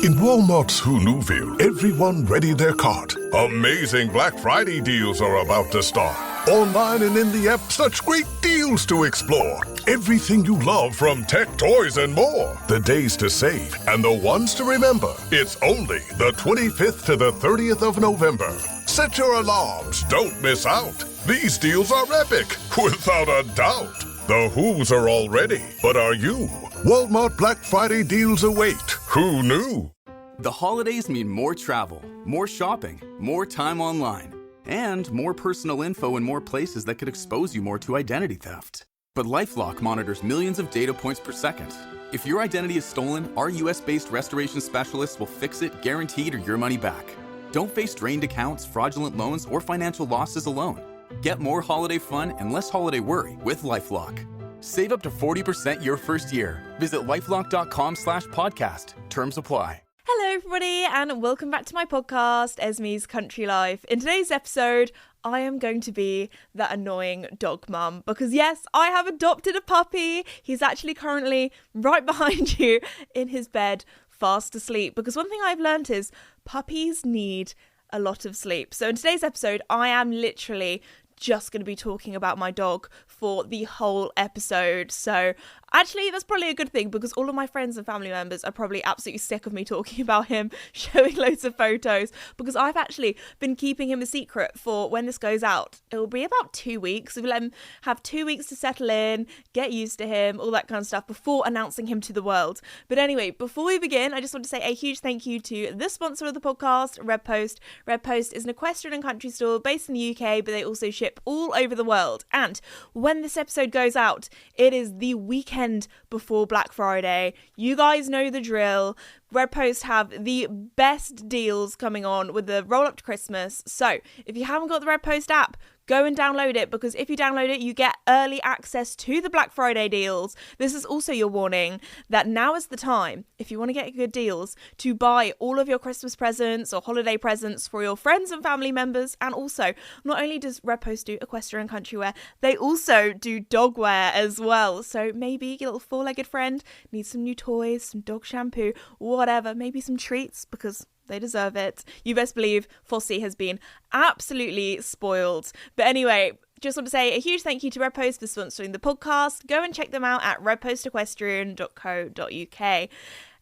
In Walmart's Who Knew-ville, everyone readied their cart. Amazing Black Friday deals are about to start. Online and in the app, such great deals to explore. Everything you love from tech, toys, and more. The days to save and the ones to remember. It's only the 25th to the 30th of November. Set your alarms. Don't miss out. These deals are epic, without a doubt. The Who's are all ready, but are you? Walmart Black Friday deals await. Who knew? The holidays mean more travel, more shopping, more time online, and more personal info in more places that could expose you more to identity theft. But LifeLock monitors millions of data points per second. If your identity is stolen, our US-based restoration specialists will fix it, guaranteed, or your money back. Don't face drained accounts, fraudulent loans, or financial losses alone. Get more holiday fun and less holiday worry with LifeLock. Save up to 40% your first year. Visit lifelock.com/podcast. Terms apply. Hello everybody and welcome back to my podcast, Esme's Country Life. In today's episode, I am going to be that annoying dog mum because yes, I have adopted a puppy. He's actually currently right behind you in his bed, fast asleep, because one thing I've learned is puppies need a lot of sleep. So in today's episode, I am literally just going to be talking about my dog for the whole episode. So actually that's probably a good thing because all of my friends and family members are probably absolutely sick of me talking about him, showing loads of photos, because I've actually been keeping him a secret for when this goes out. It will be about 2 weeks. We'll let him have 2 weeks to settle in, get used to him, all that kind of stuff before announcing him to the world. But anyway, before we begin, I just want to say a huge thank you to the sponsor of the podcast, Red Post. Red Post is an equestrian and country store based in the UK, but they also ship all over the world. And when this episode goes out, it is the weekend before Black Friday. You guys know the drill. Red Post have the best deals coming on with the roll up to Christmas. So if you haven't got the Red Post app, go and download it, because if you download it, you get early access to the Black Friday deals. This is also your warning that now is the time, if you want to get good deals, to buy all of your Christmas presents or holiday presents for your friends and family members. And also, not only does Red Post do equestrian country wear, they also do dog wear as well. So maybe your little four-legged friend needs some new toys, some dog shampoo, whatever, maybe some treats, because they deserve it. You best believe Fosse has been absolutely spoiled. But anyway, just want to say a huge thank you to Red Post for sponsoring the podcast. Go and check them out at redpostequestrian.co.uk.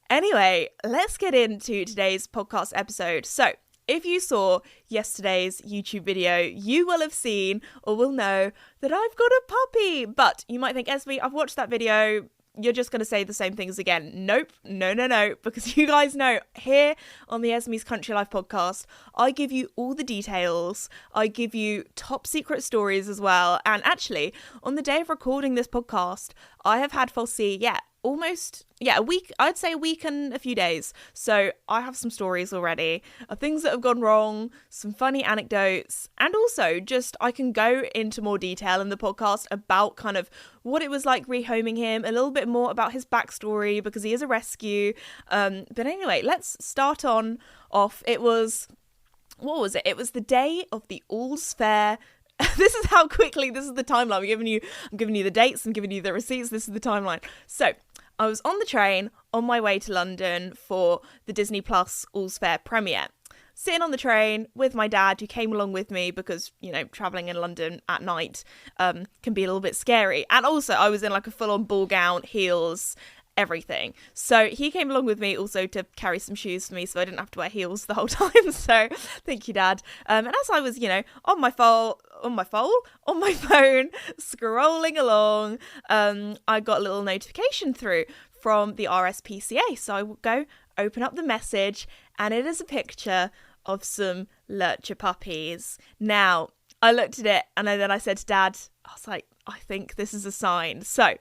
Anyway, let's get into today's podcast episode. So, if you saw yesterday's YouTube video, you will have seen or will know that I've got a puppy. But you might think, Esme, I've watched that video. You're just going to say the same things again. Nope. No. Because you guys know, here on the Esme's Country Life podcast, I give you all the details. I give you top secret stories as well. And actually, on the day of recording this podcast, I have had Fosse, a week. I'd say a week and a few days. So I have some stories already of things that have gone wrong, some funny anecdotes, and also just I can go into more detail in the podcast about kind of what it was like rehoming him, a little bit more about his backstory because he is a rescue. But anyway, let's start off. It was, what was it? It was the day of the All's Fair. This is how quickly, this is the timeline. I'm giving you the dates, I'm giving you the receipts. This is the timeline. So I was on the train on my way to London for the Disney Plus All's Fair premiere. Sitting on the train with my dad, who came along with me because, you know, travelling in London at night can be a little bit scary. And also I was in like a full-on ball gown, heels, everything. So he came along with me also to carry some shoes for me so I didn't have to wear heels the whole time. So thank you, Dad. And as I was, you know, on my phone, scrolling along, I got a little notification through from the RSPCA. So I would go open up the message and it is a picture of some lurcher puppies. Now, I looked at it and then I said to Dad, I was like, I think this is a sign. So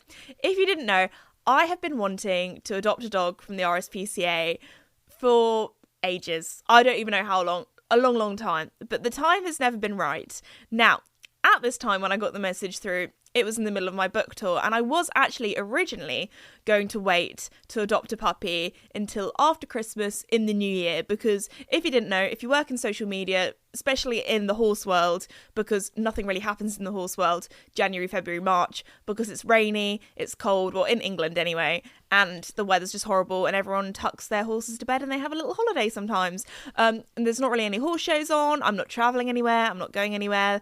if you didn't know, I have been wanting to adopt a dog from the RSPCA for ages. I don't even know how long, a long time. But the time has never been right. Now, at this time when I got the message through, it was in the middle of my book tour, and I was actually originally going to wait to adopt a puppy until after Christmas in the new year, because if you didn't know, if you work in social media, especially in the horse world, because nothing really happens in the horse world January, February, March, because it's rainy, it's cold, well, in England anyway, and the weather's just horrible, and everyone tucks their horses to bed and they have a little holiday sometimes. And there's not really any horse shows on, I'm not travelling anywhere, I'm not going anywhere.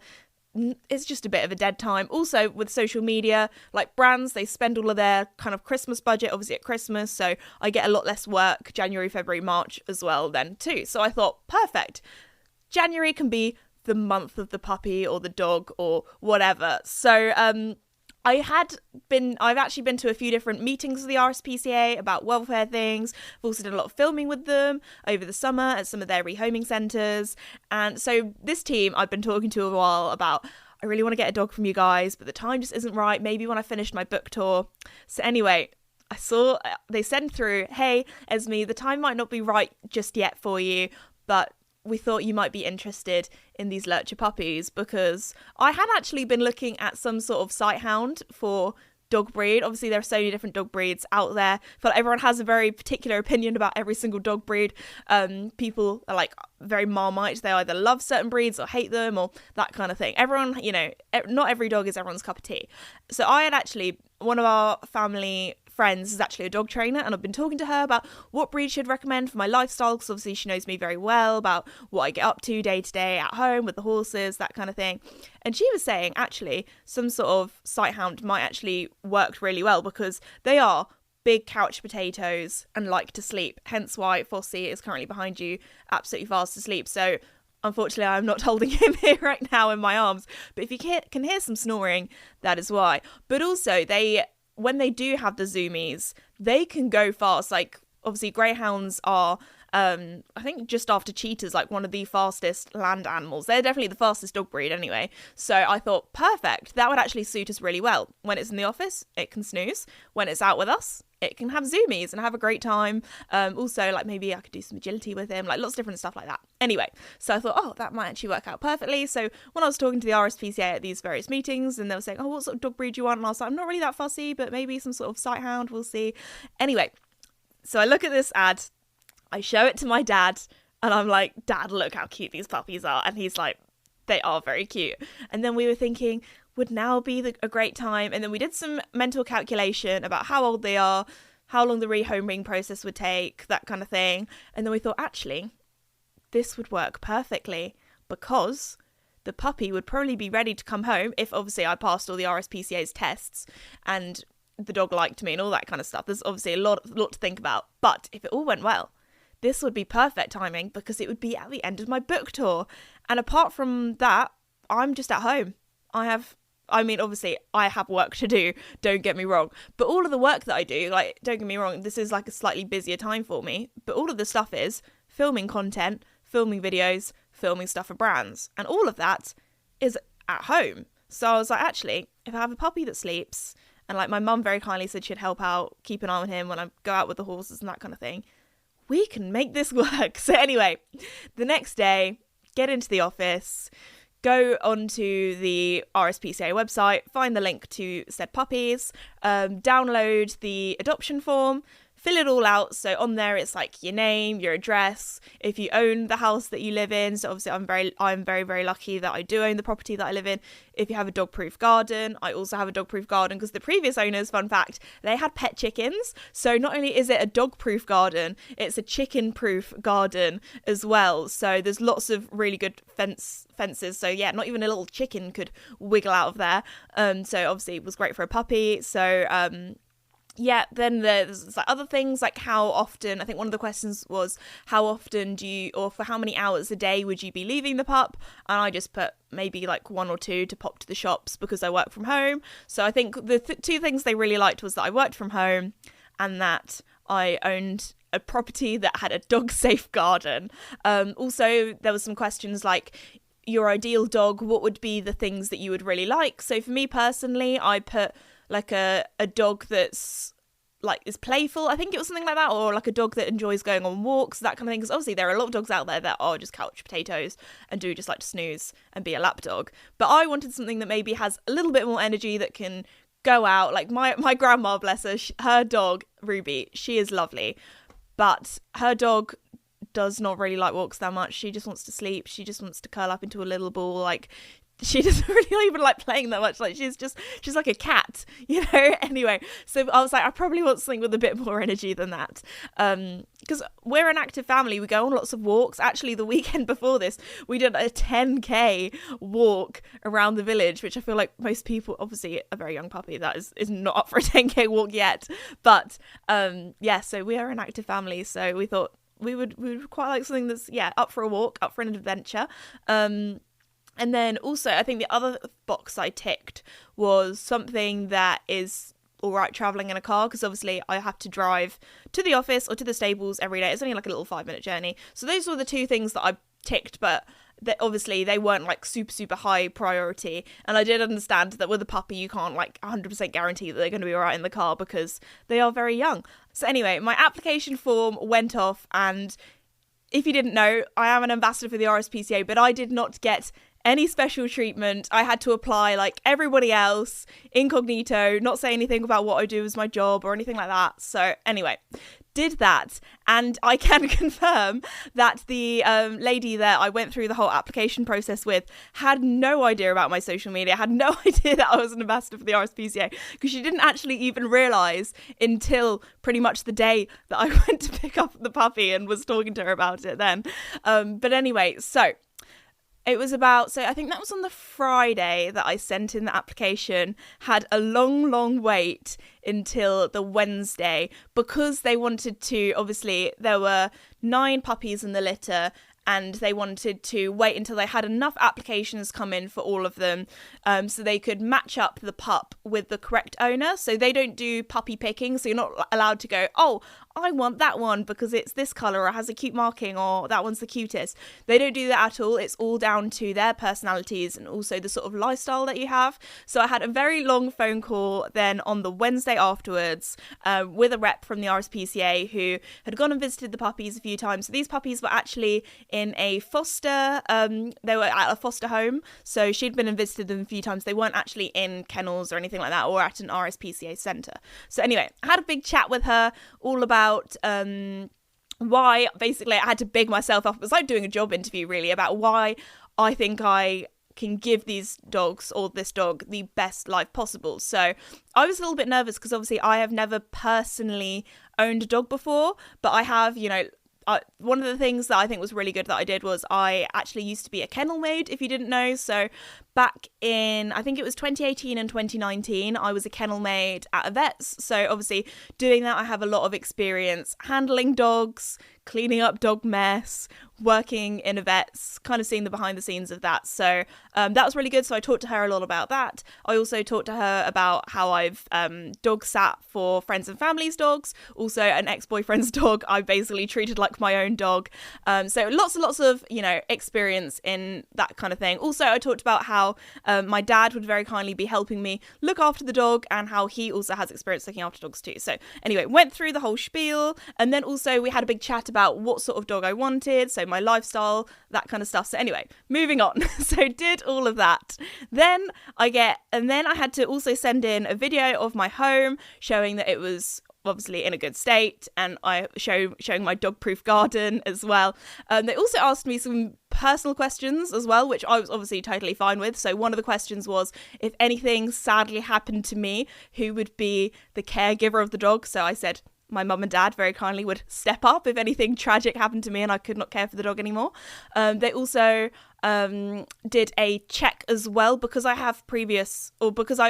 It's just a bit of a dead time. Also, with social media, like brands, they spend all of their kind of Christmas budget obviously at Christmas, so I get a lot less work January, February, March as well then too. So I thought, perfect, January can be the month of the puppy or the dog or whatever. So I've actually been to a few different meetings with the RSPCA about welfare things. I've also done a lot of filming with them over the summer at some of their rehoming centres. And so this team I've been talking to a while about, I really want to get a dog from you guys, but the time just isn't right. Maybe when I finished my book tour. So anyway, I saw they sent through, hey, Esme, the time might not be right just yet for you, but we thought you might be interested in these lurcher puppies, because I had actually been looking at some sort of sight hound for dog breed. Obviously, there are so many different dog breeds out there. I feel like everyone has a very particular opinion about every single dog breed. People are like very Marmite. They either love certain breeds or hate them or that kind of thing. Everyone, not every dog is everyone's cup of tea. So I had actually, one of our family friends is actually a dog trainer, and I've been talking to her about what breed she'd recommend for my lifestyle, because obviously she knows me very well about what I get up to day at home with the horses, that kind of thing. And she was saying actually some sort of sight hound might actually work really well, because they are big couch potatoes and like to sleep, hence why Fosse is currently behind you, absolutely fast asleep. So unfortunately, I'm not holding him here right now in my arms, but if you can hear some snoring, that is why. But also, when they do have the zoomies, they can go fast. Like, obviously, greyhounds are, I think just after cheetahs, like one of the fastest land animals. They're definitely the fastest dog breed anyway. So I thought, perfect, that would actually suit us really well. When it's in the office, it can snooze. When it's out with us, it can have zoomies and have a great time. Also, like maybe I could do some agility with him, like lots of different stuff like that. Anyway, so I thought, oh, that might actually work out perfectly. So when I was talking to the RSPCA at these various meetings, and they were saying, oh, what sort of dog breed do you want? And I was like, I'm not really that fussy, but maybe some sort of sight hound, we'll see. Anyway, so I look at this ad, I show it to my dad, and I'm like, Dad, look how cute these puppies are. And he's like, they are very cute. And then we were thinking, would now be a great time? And then we did some mental calculation about how old they are, how long the rehoming process would take, that kind of thing. And then we thought, actually, this would work perfectly, because the puppy would probably be ready to come home if obviously I passed all the RSPCA's tests and the dog liked me and all that kind of stuff. There's obviously a lot to think about. But if it all went well, this would be perfect timing, because it would be at the end of my book tour. And apart from that, I'm just at home. Obviously, I have work to do, don't get me wrong. But all of the work that I do, like, don't get me wrong, this is like a slightly busier time for me. But all of the stuff is filming content, filming videos, filming stuff for brands. And all of that is at home. So I was like, actually, if I have a puppy that sleeps, and like my mum very kindly said she'd help out, keep an eye on him when I go out with the horses and that kind of thing, we can make this work. So anyway, the next day, get into the office, go onto the RSPCA website, find the link to said puppies, download the adoption form, fill it all out. So on there, it's like your name, your address, if you own the house that you live in. So obviously I'm very, very lucky that I do own the property that I live in. If you have a dog-proof garden, I also have a dog-proof garden, because the previous owners, fun fact, they had pet chickens. So not only is it a dog-proof garden, it's a chicken-proof garden as well. So there's lots of really good fences. So yeah, not even a little chicken could wiggle out of there. So obviously it was great for a puppy. So yeah, then there's like other things, like how often, I think one of the questions was how often or for how many hours a day would you be leaving the pup? And I just put maybe like 1 or 2 to pop to the shops, because I work from home. So I think the 2 things they really liked was that I worked from home and that I owned a property that had a dog safe garden. Also, there was some questions like, your ideal dog, what would be the things that you would really like? So for me personally, I put like a dog that's like is playful, I think it was something like that, or like a dog that enjoys going on walks, that kind of thing, because obviously there are a lot of dogs out there that are just couch potatoes and do just like to snooze and be a lap dog. But I wanted something that maybe has a little bit more energy, that can go out. Like my grandma, bless her, her dog Ruby, she is lovely, but her dog does not really like walks that much. She just wants to sleep, she just wants to curl up into a little ball. Like, she doesn't really even like playing that much. Like, she's like a cat, you know. Anyway, so I was like, I probably want something with a bit more energy than that, because we're an active family. We go on lots of walks. Actually, the weekend before this, we did a 10k walk around the village, which I feel like most people, obviously a very young puppy, that is not up for a 10k walk yet, but yeah, so we are an active family, so we thought we would quite like something that's up for a walk, up for an adventure. And then also, I think the other box I ticked was something that is all right traveling in a car, because obviously I have to drive to the office or to the stables every day. It's only like a little 5-minute journey. So those were the two things that I ticked, but obviously they weren't like super high priority. And I did understand that with a puppy, you can't like 100% guarantee that they're going to be all right in the car because they are very young. So anyway, my application form went off, and if you didn't know, I am an ambassador for the RSPCA, but I did not get any special treatment. I had to apply like everybody else, incognito, not say anything about what I do as my job or anything like that. So anyway, did that, and I can confirm that the lady that I went through the whole application process with had no idea about my social media, had no idea that I was an ambassador for the RSPCA, because she didn't actually even realise until pretty much the day that I went to pick up the puppy and was talking to her about it then. But anyway, so it was I think that was on the Friday that I sent in the application, had a long wait until the Wednesday, because they wanted to, obviously there were 9 puppies in the litter, and they wanted to wait until they had enough applications come in for all of them, so they could match up the pup with the correct owner. So they don't do puppy picking, so you're not allowed to go, oh, I want that one because it's this colour or has a cute marking, or that one's the cutest. They don't do that at all. It's all down to their personalities and also the sort of lifestyle that you have. So I had a very long phone call then on the Wednesday afterwards with a rep from the RSPCA who had gone and visited the puppies a few times. So these puppies were actually in a foster, they were at a foster home. So she'd been and visited them a few times. They weren't actually in kennels or anything like that, or at an RSPCA centre. So anyway, I had a big chat with her all about why, basically I had to big myself up. It was like doing a job interview really, about why I think I can give these dogs, or this dog, the best life possible. So I was a little bit nervous because obviously I have never personally owned a dog before, but I have, you know, one of the things that I think was really good that I did was I actually used to be a kennel maid, if you didn't know. So back in, I think it was 2018 and 2019, I was a kennel maid at a vet's. So obviously doing that, I have a lot of experience handling dogs, cleaning up dog mess, working in a vet's, kind of seeing the behind the scenes of that. So that was really good. So I talked to her a lot about that. I also talked to her about how I've dog sat for friends and family's dogs, also an ex-boyfriend's dog I basically treated like my own dog. So lots and lots of, you know, experience in that kind of thing. Also, I talked about how my dad would very kindly be helping me look after the dog, and how he also has experience looking after dogs too. So anyway, went through the whole spiel, and then also we had a big chat about what sort of dog I wanted, so my lifestyle, that kind of stuff. So anyway, moving on. So did all of that. Then I had to also send in a video of my home showing that it was obviously in a good state, and I showing my dog-proof garden as well. They also asked me some personal questions as well, which I was obviously totally fine with. So one of the questions was, if anything sadly happened to me, who would be the caregiver of the dog? So I said my mum and dad very kindly would step up if anything tragic happened to me and I could not care for the dog anymore. They also did a check as well, because I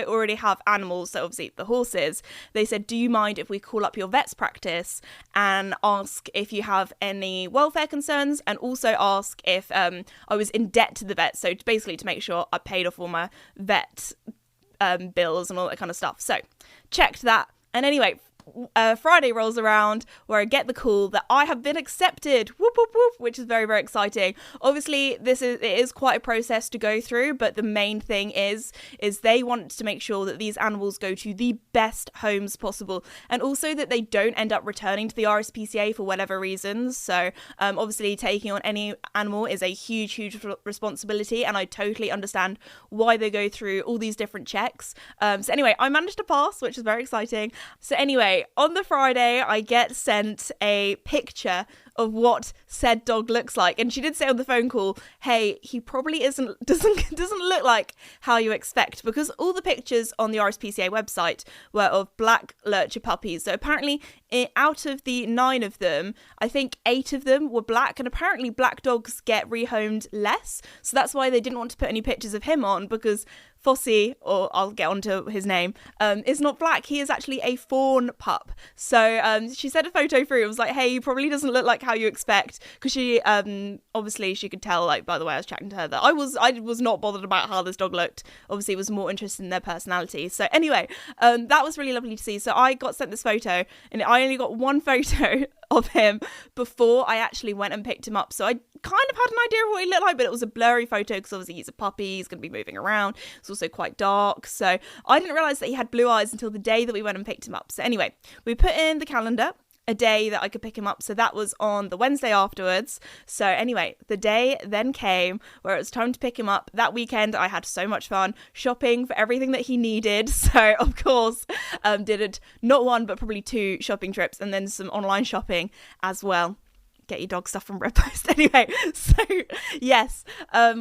already have animals, so obviously the horses. They said, do you mind if we call up your vet's practice and ask if you have any welfare concerns, and also ask if I was in debt to the vet, so basically to make sure I paid off all my vet bills and all that kind of stuff. So checked that, and anyway, Friday rolls around where I get the call that I have been accepted, whoop, whoop, whoop, which is very, very exciting. Obviously, it is quite a process to go through, but the main thing is they want to make sure that these animals go to the best homes possible, and also that they don't end up returning to the RSPCA for whatever reasons. So obviously taking on any animal is a huge responsibility, and I totally understand why they go through all these different checks. So anyway, I managed to pass, which is very exciting. So anyway, on the Friday, I get sent a picture of what said dog looks like, and she did say on the phone call, hey, he probably doesn't look like how you expect, because all the pictures on the RSPCA website were of black lurcher puppies. So apparently out of the 9 of them, I think 8 of them were black, and apparently black dogs get rehomed less, so that's why they didn't want to put any pictures of him on, because Fosse, or I'll get onto his name, is not black. He is actually a fawn pup. So she sent a photo through. It was like, hey, he probably doesn't look like how you expect, because she obviously she could tell, like, by the way I was chatting to her, that I was not bothered about how this dog looked. Obviously was more interested in their personality. So anyway, that was really lovely to see. So I got sent this photo, and I only got one photo of him before I actually went and picked him up. So I kind of had an idea of what he looked like, but it was a blurry photo because obviously he's a puppy, he's going to be moving around. It's also quite dark. So I didn't realise that he had blue eyes until the day that we went and picked him up. So anyway, we put in the calendar a day that I could pick him up. So that was on the Wednesday afterwards. So anyway, the day then came where it was time to pick him up. That weekend, I had so much fun shopping for everything that he needed. So of course, did not one, but probably 2 shopping trips, and then some online shopping as well. Get your dog stuff from Redpost. Anyway, so yes,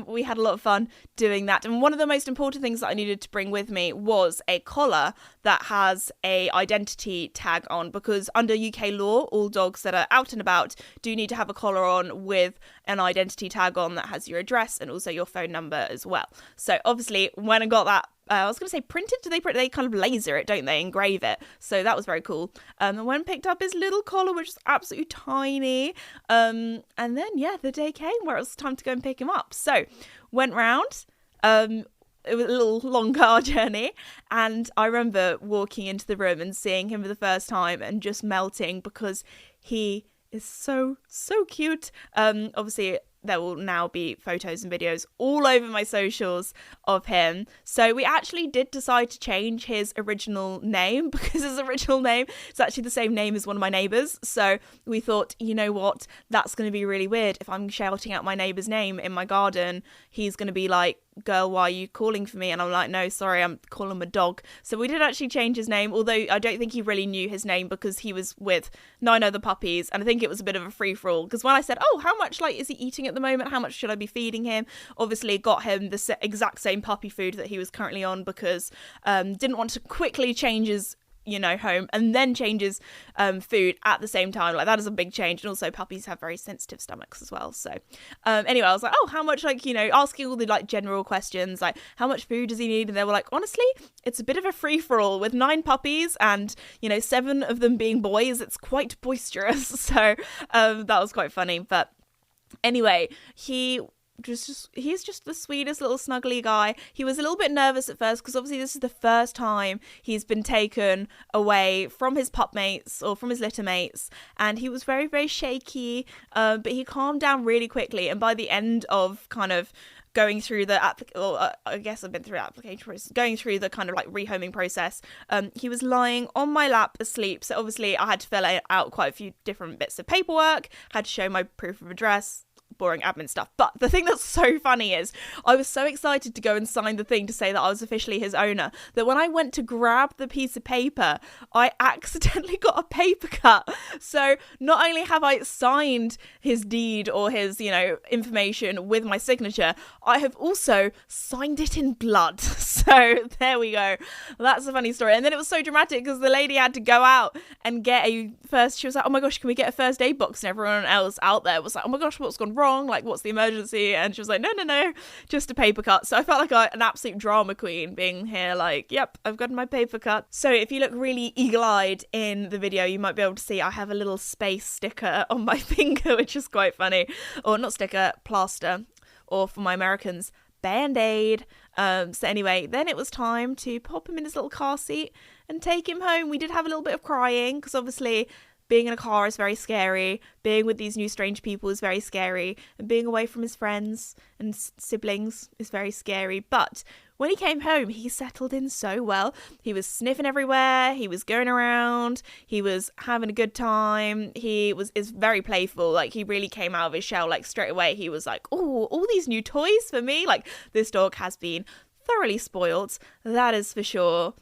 we had a lot of fun doing that. And one of the most important things that I needed to bring with me was a collar that has a identity tag on, because under UK law, all dogs that are out and about do need to have a collar on with an identity tag on that has your address and also your phone number as well. So obviously when I got that, I was going to say printed. Do they kind of laser it, don't they? Engrave it. So that was very cool. And when picked up his little collar, which is absolutely tiny. And then, yeah, the day came where it was time to go and pick him up. So went round. It was a little long car journey. And I remember walking into the room and seeing him for the first time and just melting, because he is so cute. Obviously, there will now be photos and videos all over my socials of him. So we actually did decide to change his original name, because his original name is actually the same name as one of my neighbours. So we thought, you know what, that's going to be really weird. If I'm shouting out my neighbour's name in my garden, he's going to be like, girl, why are you calling for me? And I'm like, no, sorry, I'm calling him a dog. So we did actually change his name, although I don't think he really knew his name, because he was with 9 other puppies, and I think it was a bit of a free-for-all, because when I said, oh, how much is he eating at the moment, how much should I be feeding him, obviously got him the exact same puppy food that he was currently on, because didn't want to quickly change his home and then changes food at the same time. Like, that is a big change. And also puppies have very sensitive stomachs as well. So anyway, I was like, oh, how much, asking all the general questions, like how much food does he need? And they were like, honestly, it's a bit of a free-for-all with 9 puppies and 7 of them being boys. It's quite boisterous. So that was quite funny. But anyway, he's just the sweetest little snuggly guy. He was a little bit nervous at first, because obviously this is the first time he's been taken away from his pup mates or from his litter mates, and he was very, very shaky, but he calmed down really quickly. And by the end of kind of going through the I guess I've been through the application process, going through the kind of rehoming process, he was lying on my lap asleep. So obviously I had to fill out quite a few different bits of paperwork, had to show my proof of address, boring admin stuff. But the thing that's so funny is I was so excited to go and sign the thing to say that I was officially his owner, that when I went to grab the piece of paper, I accidentally got a paper cut. So not only have I signed his deed or his, information with my signature, I have also signed it in blood. So there we go. That's a funny story. And then it was so dramatic because the lady had to go out and get she was like, oh my gosh, can we get a first aid box? And everyone else out there was like, oh my gosh, what's gone wrong? Like, what's the emergency? And she was like, no, just a paper cut. So I felt like an absolute drama queen being here, like, yep, I've gotten my paper cut. So if you look really eagle-eyed in the video, you might be able to see I have a little space sticker on my finger, which is quite funny. Or not sticker, plaster. Or for my Americans, Band-Aid. So anyway, then it was time to pop him in his little car seat and take him home. We did have a little bit of crying because obviously being in a car is very scary. Being with these new strange people is very scary. And being away from his friends and siblings is very scary. But when he came home, he settled in so well. He was sniffing everywhere. He was going around. He was having a good time. Is very playful. Like, he really came out of his shell, like, straight away. He was like, oh, all these new toys for me. Like, this dog has been thoroughly spoiled. That is for sure.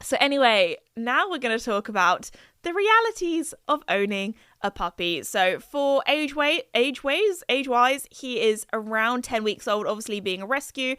So anyway, now we're going to talk about the realities of owning a puppy. So for age-wise, he is around 10 weeks old, obviously being a rescue,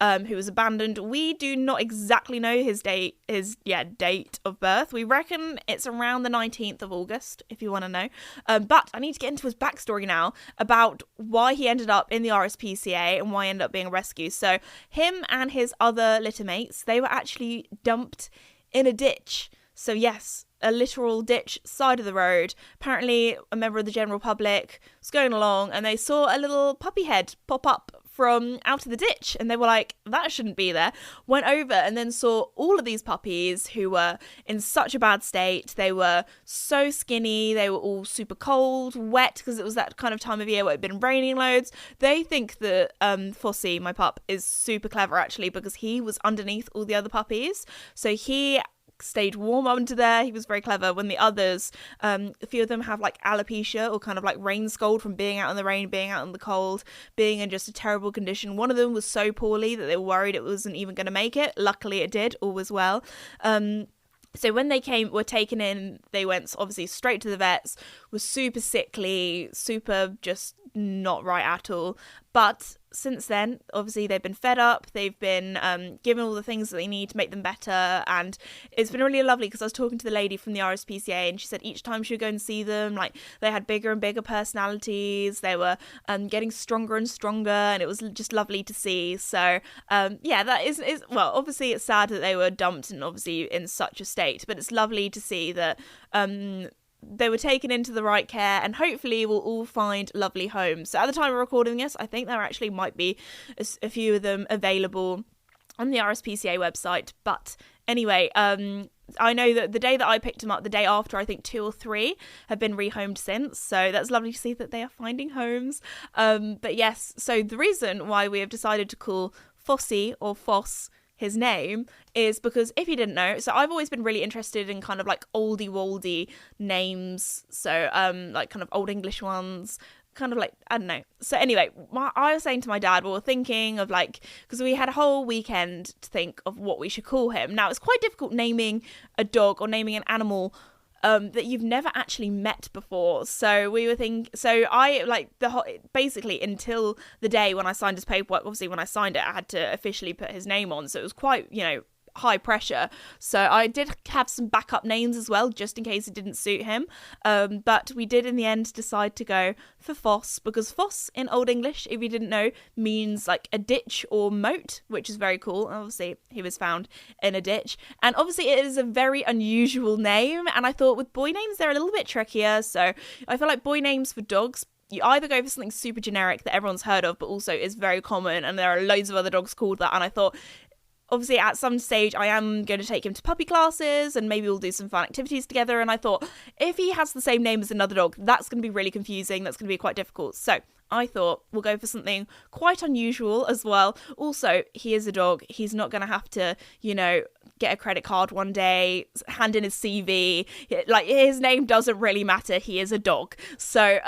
who was abandoned. We do not exactly know his date of birth. We reckon it's around the 19th of August, if you want to know. But I need to get into his backstory now about why he ended up in the RSPCA and why he ended up being a rescue. So him and his other litter mates, they were actually dumped in a ditch. So yes, a literal ditch, side of the road. Apparently a member of the general public was going along and they saw a little puppy head pop up from out of the ditch, and they were like, that shouldn't be there. Went over and then saw all of these puppies who were in such a bad state. They were so skinny, they were all super cold, wet, because it was that kind of time of year where it had been raining loads. They think that Fosse, my pup, is super clever actually, because he was underneath all the other puppies, so he stayed warm under there. He was very clever. When the others, a few of them have like alopecia, or kind of like rain scald from being out in the rain, being out in the cold, being in just a terrible condition. One of them was so poorly that they were worried it wasn't even going to make it. Luckily it did, all was well. So when they were taken in, they went obviously straight to the vets, was super sickly, super just not right at all. But since then, obviously they've been fed up, they've been given all the things that they need to make them better, and it's been really lovely because I was talking to the lady from the RSPCA and she said each time she would go and see them, like, they had bigger and bigger personalities, they were getting stronger and stronger, and it was just lovely to see. So yeah, that is well, obviously it's sad that they were dumped and obviously in such a state, but it's lovely to see that they were taken into the right care, and hopefully we'll all find lovely homes. So at the time of recording this, I think there actually might be a few of them available on the RSPCA website. But anyway, I know that the day that I picked them up, the day after, I think 2 or 3 have been rehomed since. So that's lovely to see that they are finding homes. But yes, so the reason why we have decided to call Fosse or Fosse his name is because, if you didn't know, so I've always been really interested in kind of like oldie woldy names, so like kind of old English ones, kind of like, I don't know. So anyway, I was saying to my dad, we were thinking of like, because we had a whole weekend to think of what we should call him. Now it's quite difficult naming a dog or naming an animal that you've never actually met before. So we were I like basically until the day when I signed his paperwork, obviously when I signed it I had to officially put his name on, so it was quite, high pressure. So I did have some backup names as well, just in case it didn't suit him. But we did in the end decide to go for Fosse, because Fosse in Old English, if you didn't know, means like a ditch or moat, which is very cool. Obviously he was found in a ditch, and obviously it is a very unusual name, and I thought with boy names they're a little bit trickier. So I feel like boy names for dogs, you either go for something super generic that everyone's heard of but also is very common, and there are loads of other dogs called that. And I thought, obviously at some stage I am going to take him to puppy classes and maybe we'll do some fun activities together, and I thought if he has the same name as another dog, that's going to be really confusing, that's going to be quite difficult. So I thought we'll go for something quite unusual as well. Also, he is a dog, he's not going to have to, get a credit card one day, hand in his CV, like his name doesn't really matter, he is a dog. So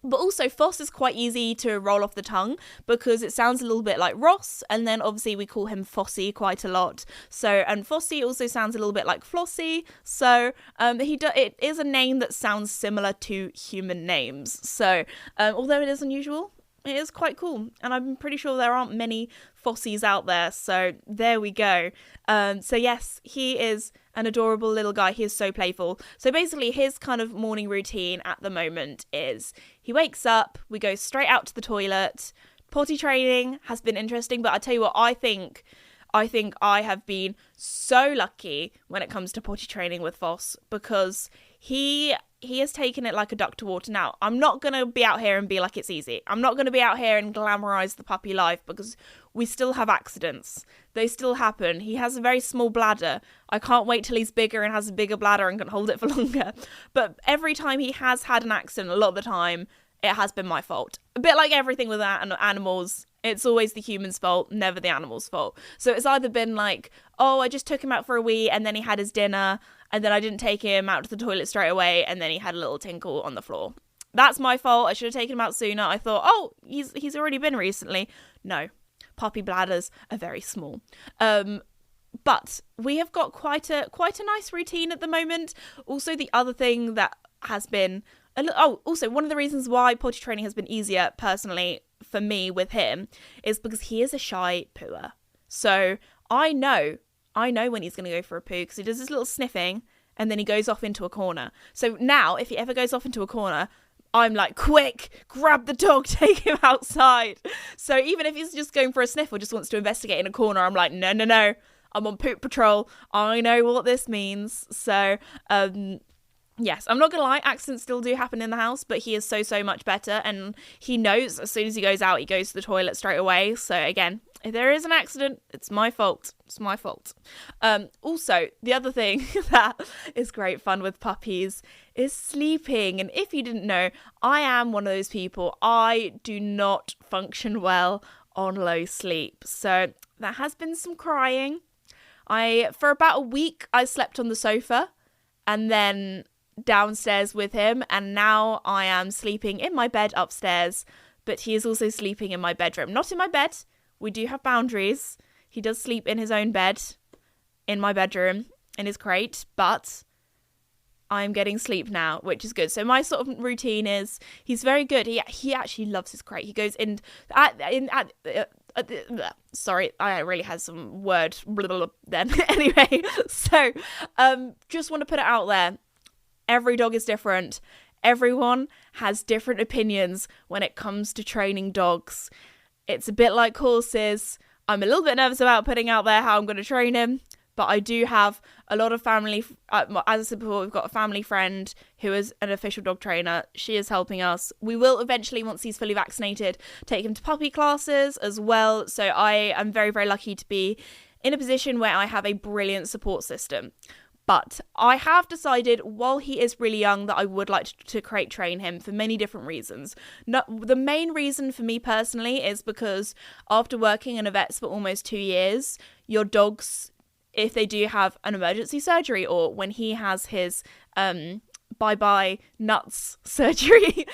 but also Fosse is quite easy to roll off the tongue because it sounds a little bit like Ross, and then obviously we call him Fosse quite a lot. So, and Fosse also sounds a little bit like Flossie. So it is a name that sounds similar to human names. So although it is unusual, it is quite cool, and I'm pretty sure there aren't many Fosses out there, so there we go. So yes, he is an adorable little guy. He is so playful. So basically his kind of morning routine at the moment is he wakes up, we go straight out to the toilet. Potty training has been interesting, but I tell you what, I think I have been so lucky when it comes to potty training with Fosse, because he he has taken it like a duck to water. Now, I'm not going to be out here and be like it's easy. I'm not going to be out here and glamorize the puppy life because we still have accidents. They still happen. He has a very small bladder. I can't wait till he's bigger and has a bigger bladder and can hold it for longer. But every time he has had an accident, a lot of the time, it has been my fault. A bit like everything with animals. It's always the human's fault, never the animal's fault. So it's either been like, oh, I just took him out for a wee and then he had his dinner and then I didn't take him out to the toilet straight away and then he had a little tinkle on the floor. That's my fault. I should have taken him out sooner. I thought, oh, he's already been recently. No, puppy bladders are very small. But we have got quite a nice routine at the moment. Also, the other thing that has been also one of the reasons why potty training has been easier personally for me with him is because he is a shy pooer. So I know when he's going to go for a poo because he does this little sniffing and then he goes off into a corner. So now if he ever goes off into a corner, I'm like, quick, grab the dog, take him outside. So even if he's just going for a sniff or just wants to investigate in a corner, I'm like, no, I'm on poop patrol. I know what this means. So yes, I'm not going to lie, accidents still do happen in the house, but he is so much better. And he knows as soon as he goes out, he goes to the toilet straight away. So again, if there is an accident, it's my fault. It's my fault. Also, the other thing that is great fun with puppies is sleeping. And if you didn't know, I am one of those people. I do not function well on low sleep. So there has been some crying. For about a week, I slept on the sofa and then downstairs with him, and now I am sleeping in my bed upstairs, but he is also sleeping in my bedroom. Not in my bed. We do have boundaries. He does sleep in his own bed in my bedroom in his crate, but I'm getting sleep now, which is good. So my sort of routine is he's very good. He actually loves his crate. He goes in sorry, I really had some word then. Anyway, so just want to put it out there. Every dog is different. Everyone has different opinions when it comes to training dogs. It's a bit like horses. I'm a little bit nervous about putting out there how I'm going to train him, but I do have a lot of family. As I said before, we've got a family friend who is an official dog trainer. She is helping us. We will eventually, once he's fully vaccinated, take him to puppy classes as well. So I am very, very lucky to be in a position where I have a brilliant support system. But I have decided, while he is really young, that I would like to crate train him for many different reasons. The main reason for me personally is because after working in a vet's for almost 2 years, your dogs, if they do have an emergency surgery or when he has his bye-bye nuts surgery,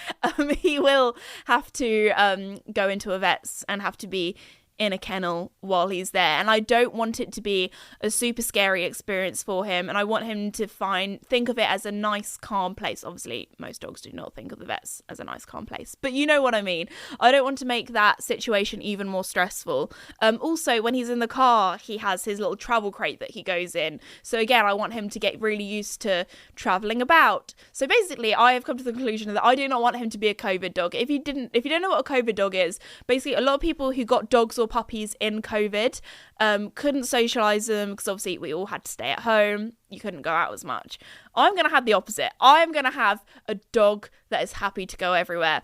he will have to go into a vet's and have to be in a kennel while he's there, and I don't want it to be a super scary experience for him, and I want him to think of it as a nice, calm place. Obviously, most dogs do not think of the vets as a nice, calm place, but you know what I mean. I don't want to make that situation even more stressful. Also, when he's in the car, he has his little travel crate that he goes in, so again, I want him to get really used to traveling about. So basically, I have come to the conclusion that I do not want him to be a COVID dog. If you don't know what a COVID dog is, basically a lot of people who got dogs or puppies in COVID couldn't socialize them because obviously we all had to stay at home. You couldn't go out as much. I'm going to have the opposite. I'm going to have a dog that is happy to go everywhere.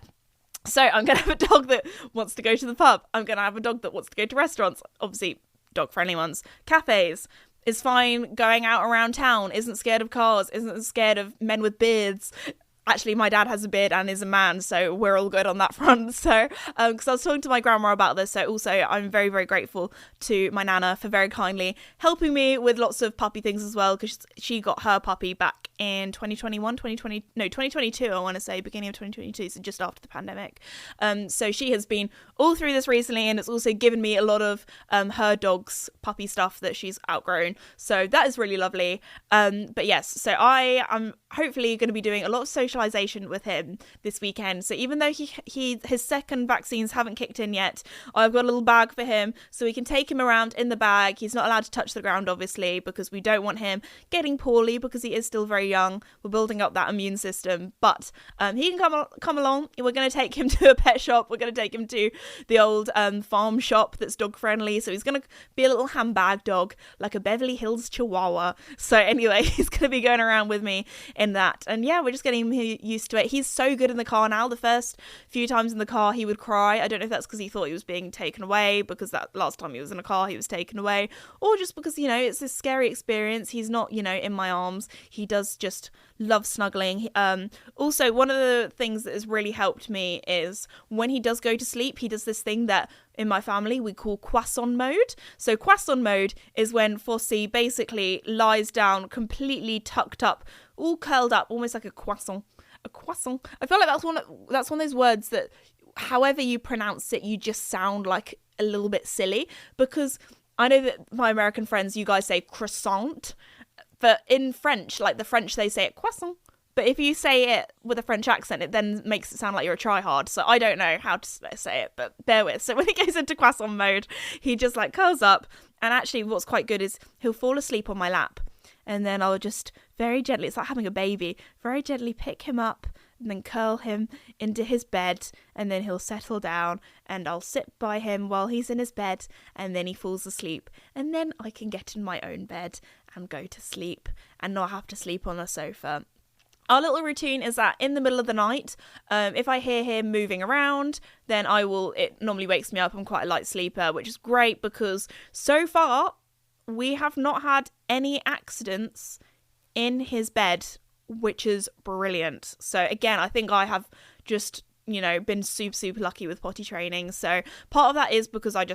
So I'm going to have a dog that wants to go to the pub. I'm going to have a dog that wants to go to restaurants, obviously dog friendly ones, cafes, is fine going out around town, isn't scared of cars, isn't scared of men with beards. Actually, my dad has a beard and is a man, so we're all good on that front. So, because I was talking to my grandma about this, so also I'm very, very grateful to my nana for very kindly helping me with lots of puppy things as well, because she got her puppy back in 2022, I want to say, beginning of 2022, so just after the pandemic. So she has been all through this recently, and it's also given me a lot of her dog's puppy stuff that she's outgrown. So that is really lovely. But yes, so I am hopefully going to be doing a lot of socialization with him this weekend. So even though his second vaccines haven't kicked in yet, I've got a little bag for him so we can take him around in the bag. He's not allowed to touch the ground, obviously, because we don't want him getting poorly because he is still very young. We're building up that immune system, but he can come along. We're going to take him to a pet shop. We're going to take him to the old farm shop that's dog friendly. So he's going to be a little handbag dog, like a Beverly Hills Chihuahua. So anyway, he's going to be going around with me in that. And yeah, we're just getting him used to it. He's so good in the car now. The first few times in the car he would cry. I don't know if that's because he thought he was being taken away, because that last time he was in a car he was taken away, or just because, you know, it's this scary experience. He's not, you know, in my arms. He does just love snuggling. Also, one of the things that has really helped me is when he does go to sleep, he does this thing that in my family we call croissant mode. So croissant mode is when Fosse basically lies down completely tucked up, all curled up, almost like a croissant. I feel like that's one of those words that, however you pronounce it, you just sound like a little bit silly, because I know that my American friends, you guys say croissant, but in French, like the French, they say it croissant. But if you say it with a French accent, it then makes it sound like you're a tryhard. So I don't know how to say it, but bear with. So when he goes into croissant mode, he just like curls up. And actually what's quite good is he'll fall asleep on my lap. And then I'll just very gently, it's like having a baby, very gently pick him up and then curl him into his bed. And then he'll settle down and I'll sit by him while he's in his bed. And then he falls asleep. And then I can get in my own bed and go to sleep and not have to sleep on the sofa. Our little routine is that in the middle of the night, if I hear him moving around, then it normally wakes me up. I'm quite a light sleeper, which is great because so far we have not had any accidents in his bed, which is brilliant. So again, I think I have just, you know, been super, super lucky with potty training. So part of that is because I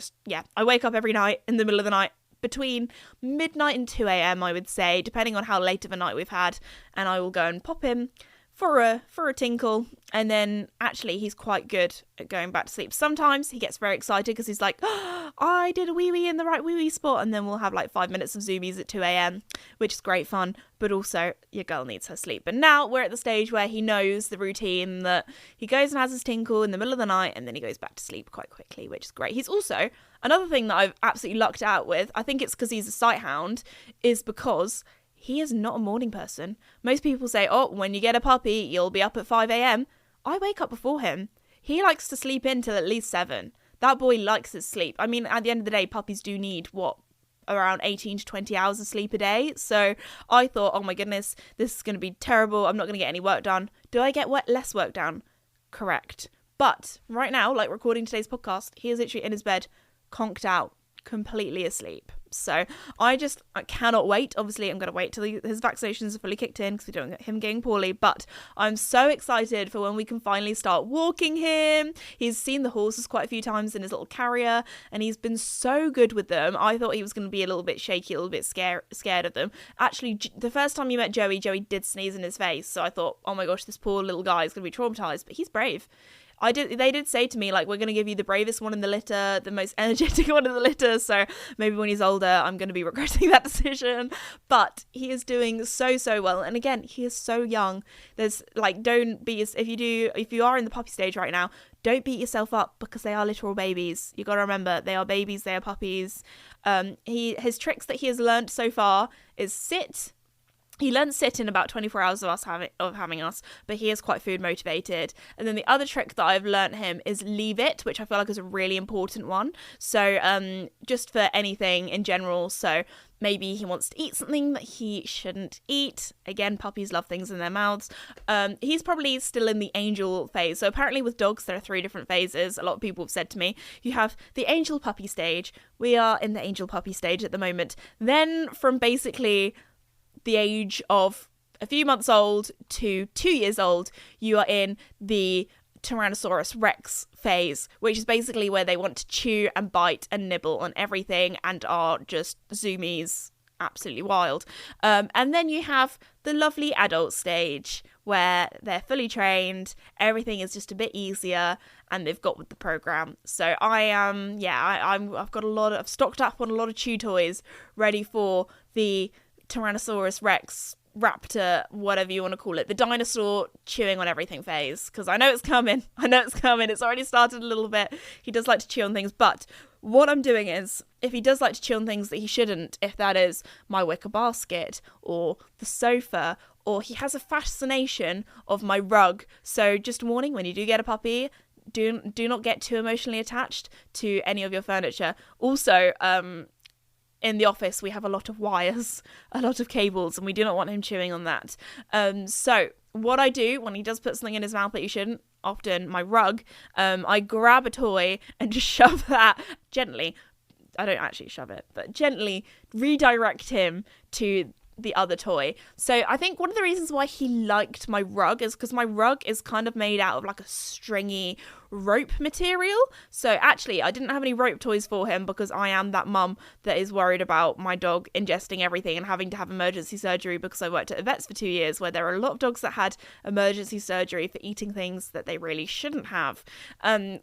wake up every night in the middle of the night, between midnight and 2 a.m, I would say, depending on how late of a night we've had, and I will go and pop him for a tinkle. And then actually he's quite good at going back to sleep. Sometimes he gets very excited because he's like, oh, I did a wee-wee in the right wee-wee spot, and then we'll have like 5 minutes of zoomies at 2 a.m, which is great fun, but also your girl needs her sleep. And now we're at the stage where he knows the routine that he goes and has his tinkle in the middle of the night and then he goes back to sleep quite quickly, which is great. He's also, another thing that I've absolutely lucked out with, I think it's because he's a sight hound, is because he is not a morning person. Most people say, oh, when you get a puppy, you'll be up at 5 a.m. I wake up before him. He likes to sleep in till at least 7. That boy likes his sleep. I mean, at the end of the day, puppies do need, around 18 to 20 hours of sleep a day. So I thought, oh my goodness, this is going to be terrible. I'm not going to get any work done. Do I get less work done? Correct. But right now, like recording today's podcast, he is literally in his bed, conked out, completely asleep. So I cannot wait. Obviously, I'm going to wait till his vaccinations are fully kicked in because we don't get him getting poorly. But I'm so excited for when we can finally start walking him. He's seen the horses quite a few times in his little carrier, and he's been so good with them. I thought he was going to be a little bit shaky, a little bit scared of them. Actually, the first time you met Joey did sneeze in his face. So I thought, oh my gosh, this poor little guy is going to be traumatized. But he's brave. They did say to me, like, we're going to give you the bravest one in the litter, the most energetic one in the litter, so maybe when he's older, I'm going to be regretting that decision. But he is doing so, so well. And again, he is so young. There's, like, if you are in the puppy stage right now, don't beat yourself up because they are literal babies. You got to remember, they are babies, they are puppies. His tricks that he has learned so far is sit. He learned sit in about 24 hours of having us, but he is quite food motivated. And then the other trick that I've learnt him is leave it, which I feel like is a really important one. So just for anything in general. So maybe he wants to eat something that he shouldn't eat. Again, puppies love things in their mouths. He's probably still in the angel phase. So apparently with dogs, there are 3 different phases. A lot of people have said to me, you have the angel puppy stage. We are in the angel puppy stage at the moment. Then from basically the age of a few months old to 2 years old, you are in the Tyrannosaurus Rex phase, which is basically where they want to chew and bite and nibble on everything and are just zoomies, absolutely wild. And then you have the lovely adult stage where they're fully trained, everything is just a bit easier, and they've got with the program. So I've stocked up on a lot of chew toys ready for the Tyrannosaurus Rex, Raptor, whatever you want to call it, the dinosaur chewing on everything phase, because I know it's coming. It's already started a little bit. He does like to chew on things, but what I'm doing is, if he does like to chew on things that he shouldn't, if that is my wicker basket or the sofa, or he has a fascination of my rug, so just a warning, when you do get a puppy, do not get too emotionally attached to any of your furniture. Also, in the office we have a lot of wires, a lot of cables, and we do not want him chewing on that. So what I do when he does put something in his mouth that he shouldn't, often my rug, I grab a toy and just shove that gently. I don't actually shove it, but gently redirect him to the other toy. So I think one of the reasons why he liked my rug is because my rug is kind of made out of like a stringy rope material. So actually I didn't have any rope toys for him because I am that mum that is worried about my dog ingesting everything and having to have emergency surgery, because I worked at a vet's for 2 years where there are a lot of dogs that had emergency surgery for eating things that they really shouldn't have.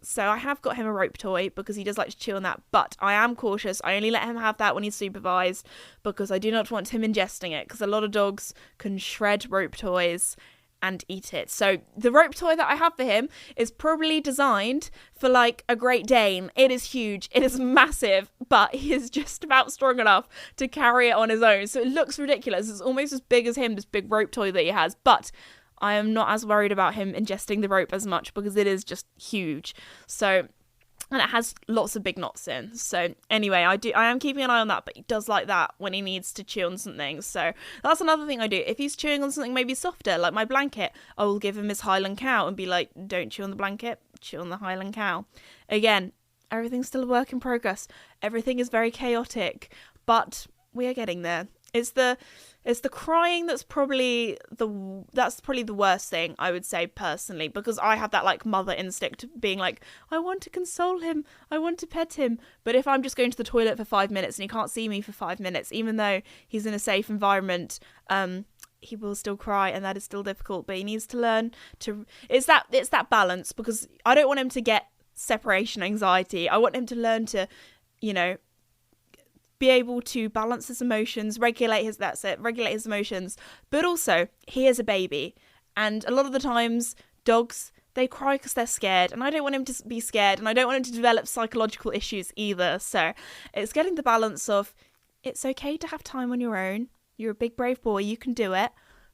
So I have got him a rope toy because he does like to chew on that, but I am cautious. I only let him have that when he's supervised because I do not want him ingesting it, because a lot of dogs can shred rope toys and eat it. So the rope toy that I have for him is probably designed for like a Great Dane. It is huge, it is massive, but he is just about strong enough to carry it on his own. So it looks ridiculous. It's almost as big as him, this big rope toy that he has, but I am not as worried about him ingesting the rope as much because it is just huge. So, and it has lots of big knots in. So anyway, I am keeping an eye on that, but he does like that when he needs to chew on something. So that's another thing I do. If he's chewing on something maybe softer, like my blanket, I will give him his Highland cow and be like, don't chew on the blanket, chew on the Highland cow. Again, everything's still a work in progress. Everything is very chaotic, but we are getting there. It's the crying that's probably the worst thing, I would say personally, because I have that like mother instinct being like, I want to console him, I want to pet him, but if I'm just going to the toilet for 5 minutes and he can't see me for 5 minutes, even though he's in a safe environment, he will still cry, and that is still difficult. But he needs to learn to. It's that balance, because I don't want him to get separation anxiety. I want him to learn to, be able to balance his emotions, regulate his emotions, but also he is a baby, and a lot of the times dogs, they cry because they're scared, and I don't want him to be scared, and I don't want him to develop psychological issues either. So it's getting the balance of, it's okay to have time on your own, you're a big brave boy, you can do it,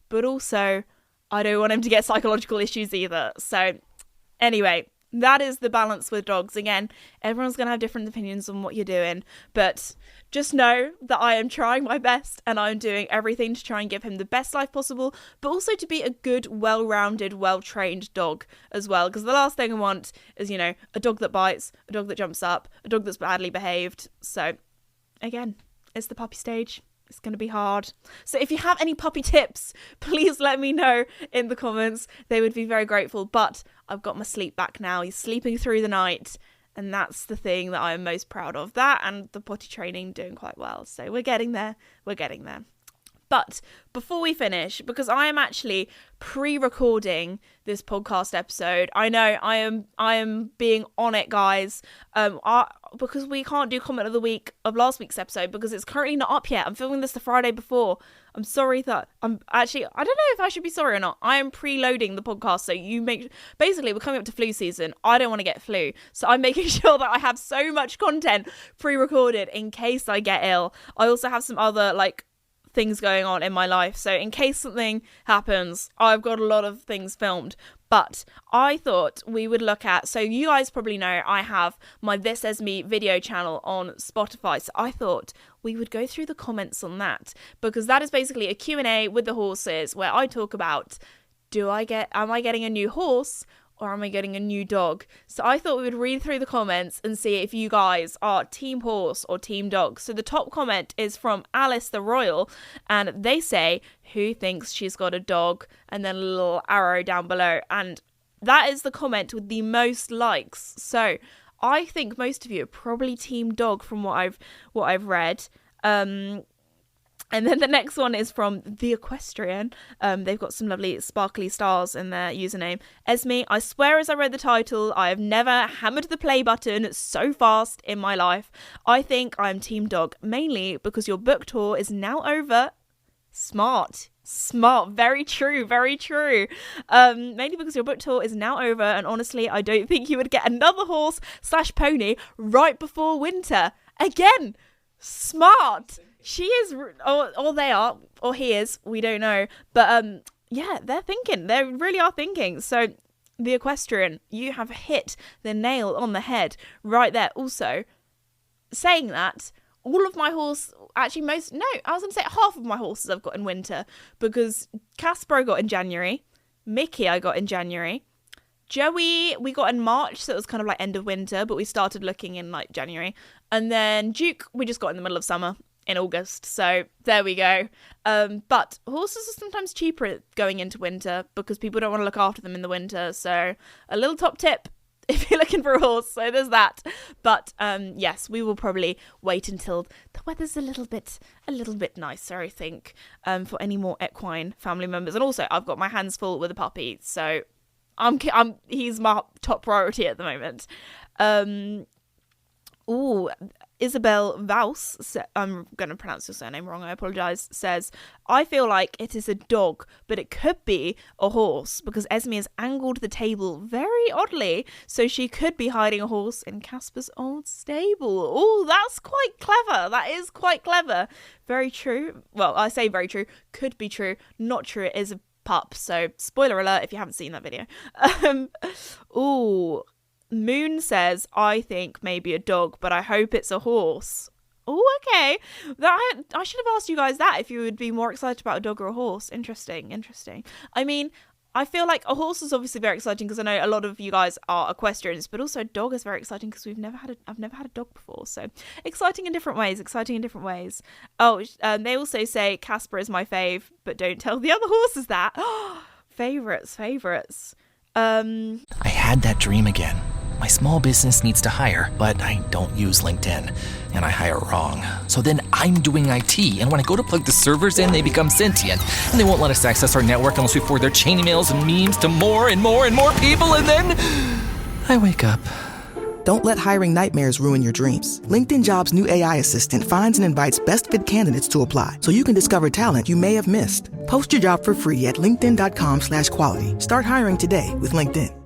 but also I don't want him to get psychological issues either. So anyway, that is the balance with dogs. Again, everyone's going to have different opinions on what you're doing, but just know that I am trying my best, and I'm doing everything to try and give him the best life possible, but also to be a good, well-rounded, well-trained dog as well, because the last thing I want is, a dog that bites, a dog that jumps up, a dog that's badly behaved. So again, it's the puppy stage. It's going to be hard. So if you have any puppy tips, please let me know in the comments. They would be very grateful. But I've got my sleep back now. He's sleeping through the night. And that's the thing that I'm most proud of. That and the potty training doing quite well. So we're getting there. We're getting there. But before we finish, because I am actually pre-recording this podcast episode, I know I am being on it, guys. Because we can't do comment of the week of last week's episode because it's currently not up yet. I'm filming this the Friday before. I'm sorry that I don't know if I should be sorry or not. I am preloading the podcast, so basically we're coming up to flu season. I don't want to get flu, so I'm making sure that I have so much content pre-recorded in case I get ill. I also have some other things going on in my life, so in case something happens, I've got a lot of things filmed. But I thought we would look at, so you guys probably know I have my This As Me video channel on Spotify, so I thought we would go through the comments on that, because that is basically a Q&A with the horses where I talk about, am I getting a new horse or am I getting a new dog? So I thought we would read through the comments and see if you guys are team horse or team dog. So the top comment is from Alice the Royal, and they say, who thinks she's got a dog? And then a little arrow down below. And that is the comment with the most likes. So I think most of you are probably team dog from what I've read. And then the next one is from The Equestrian. They've got some lovely sparkly stars in their username. Esme, I swear as I read the title, I have never hammered the play button so fast in my life. I think I'm team dog, mainly because your book tour is now over. Smart. Very true. Mainly because your book tour is now over, and honestly, I don't think you would get another horse/pony right before winter. Again, smart. She is, or they are, or he is, we don't know. But yeah, they're thinking. They really are thinking. So, The Equestrian, you have hit the nail on the head right there. Also, saying that, all of my half of my horses I've got in winter, because Casper I got in January, Mickey I got in January, Joey we got in March, so it was kind of like end of winter, but we started looking in like January, and then Duke we just got in the middle of summer in August, so there we go. But horses are sometimes cheaper going into winter because people don't want to look after them in the winter, so a little top tip if you're looking for a horse, so there's that. But yes, we will probably wait until the weather's a little bit nicer, I think, for any more equine family members. And also, I've got my hands full with a puppy, so he's my top priority at the moment. Isabel Vaus, I'm going to pronounce your surname wrong, I apologise, says, I feel like it is a dog, but it could be a horse because Esme has angled the table very oddly, so she could be hiding a horse in Casper's old stable. Oh, that's quite clever. That is quite clever. Very true. Well, I say very true. Could be true. Not true. It is a pup. So, spoiler alert if you haven't seen that video. Moon says, I think maybe a dog, but I hope it's a horse. Oh, okay. I should have asked you guys that, if you would be more excited about a dog or a horse. Interesting. I mean, I feel like a horse is obviously very exciting because I know a lot of you guys are equestrians, but also a dog is very exciting because I've never had a dog before. So exciting in different ways. Oh, they also say Casper is my fave, but don't tell the other horses that. Favorites. I had that dream again. My small business needs to hire, but I don't use LinkedIn, and I hire wrong. So then I'm doing IT, and when I go to plug the servers in, they become sentient, and they won't let us access our network unless we forward their chain emails and memes to more and more and more people, and then I wake up. Don't let hiring nightmares ruin your dreams. LinkedIn Jobs' new AI assistant finds and invites best fit candidates to apply, so you can discover talent you may have missed. Post your job for free at linkedin.com/quality. Start hiring today with LinkedIn.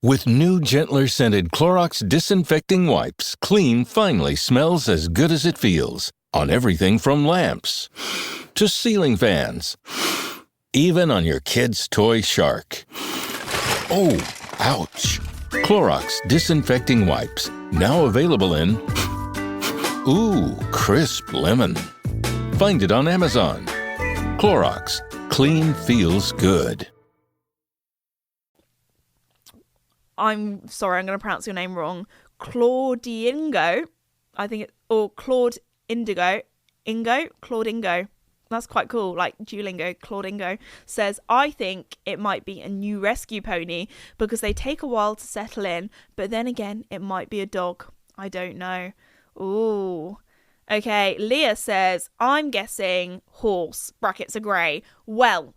With new, gentler scented Clorox disinfecting wipes, clean finally smells as good as it feels. On everything from lamps to ceiling fans. Even on your kid's toy shark. Oh, ouch. Clorox disinfecting wipes. Now available in crisp lemon. Find it on Amazon. Clorox. Clean feels good. I'm sorry, I'm going to pronounce your name wrong. Claudingo, or Claude Indigo. Claude Ingo. That's quite cool, like Duolingo. Claudingo says, I think it might be a new rescue pony because they take a while to settle in, but then again, it might be a dog. I don't know. Ooh. Okay, Leah says, I'm guessing horse, brackets are grey. Well,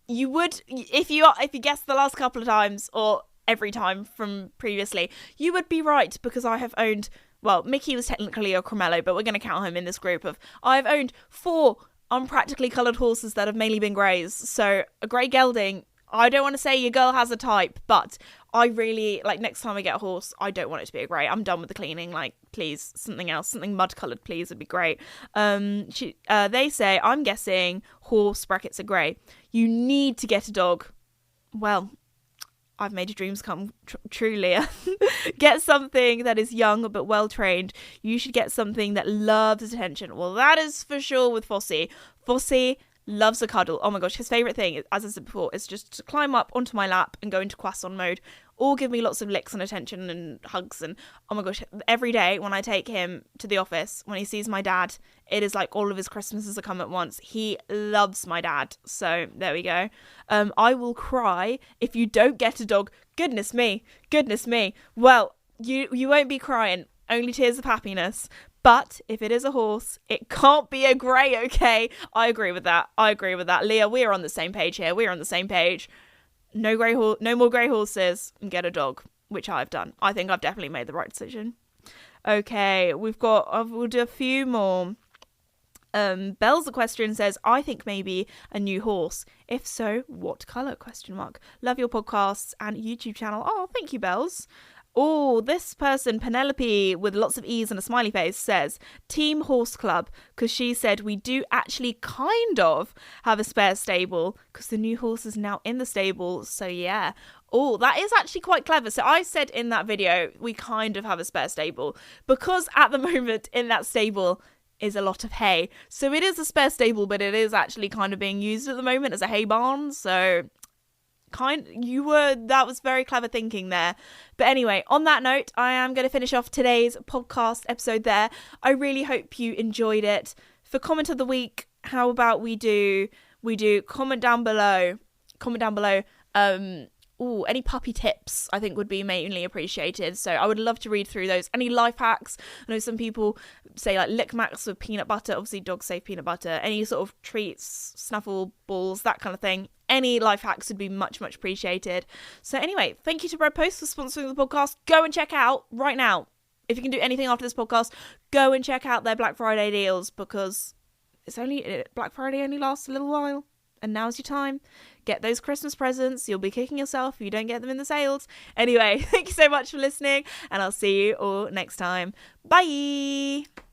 you would, if you guessed the last couple of times, or every time from previously, you would be right, because I have owned, well, Mickey was technically a Cremello, but we're going to count him in this group of, I've owned 4 unpractically coloured horses that have mainly been greys. So a grey gelding, I don't want to say your girl has a type, but I really, like, next time I get a horse, I don't want it to be a grey. I'm done with the cleaning. Like, please, something else, something mud coloured, please, would be great. They say, I'm guessing horse, brackets are grey. You need to get a dog. Well, I've made your dreams come true, Leah. Get something that is young but well trained. You should get something that loves attention. Well, that is for sure with Fosse. Fosse loves a cuddle. Oh my gosh, his favourite thing, as I said before, is just to climb up onto my lap and go into croissant mode, or give me lots of licks and attention and hugs. And oh my gosh, every day when I take him to the office, when he sees my dad, it is like all of his Christmases are come at once. He loves my dad. So there we go. I will cry if you don't get a dog. Goodness me. Well, you won't be crying. Only tears of happiness. But if it is a horse, it can't be a grey, okay? I agree with that. Leah, we are on the same page here. We are on the same page. No more grey horses, and get a dog, which I've done. I think I've definitely made the right decision. Okay, we'll do a few more. Belle's question says, I think maybe a new horse. If so, what colour? ? Love your podcasts and YouTube channel. Oh, thank you, Belle's. Oh, this person, Penelope, with lots of E's and a smiley face, says, Team Horse Club, because she said we do actually kind of have a spare stable, because the new horse is now in the stable, so yeah. Oh, that is actually quite clever. So I said in that video, we kind of have a spare stable because at the moment in that stable is a lot of hay. So it is a spare stable, but it is actually kind of being used at the moment as a hay barn. So that was very clever thinking there. But anyway, on that note, I am going to finish off today's podcast episode there. I really hope you enjoyed it. For comment of the week, how about we do comment down below. Any puppy tips I think would be mainly appreciated. So I would love to read through those. Any life hacks? I know some people say like lick max with peanut butter. Obviously dogs save peanut butter. Any sort of treats, snuffle balls, that kind of thing. Any life hacks would be much, much appreciated. So anyway, thank you to Bread Post for sponsoring the podcast. Go and check out right now. If you can do anything after this podcast, go and check out their Black Friday deals because Black Friday only lasts a little while. And now's your time. Get those Christmas presents. You'll be kicking yourself if you don't get them in the sales. Anyway, thank you so much for listening, and I'll see you all next time. Bye!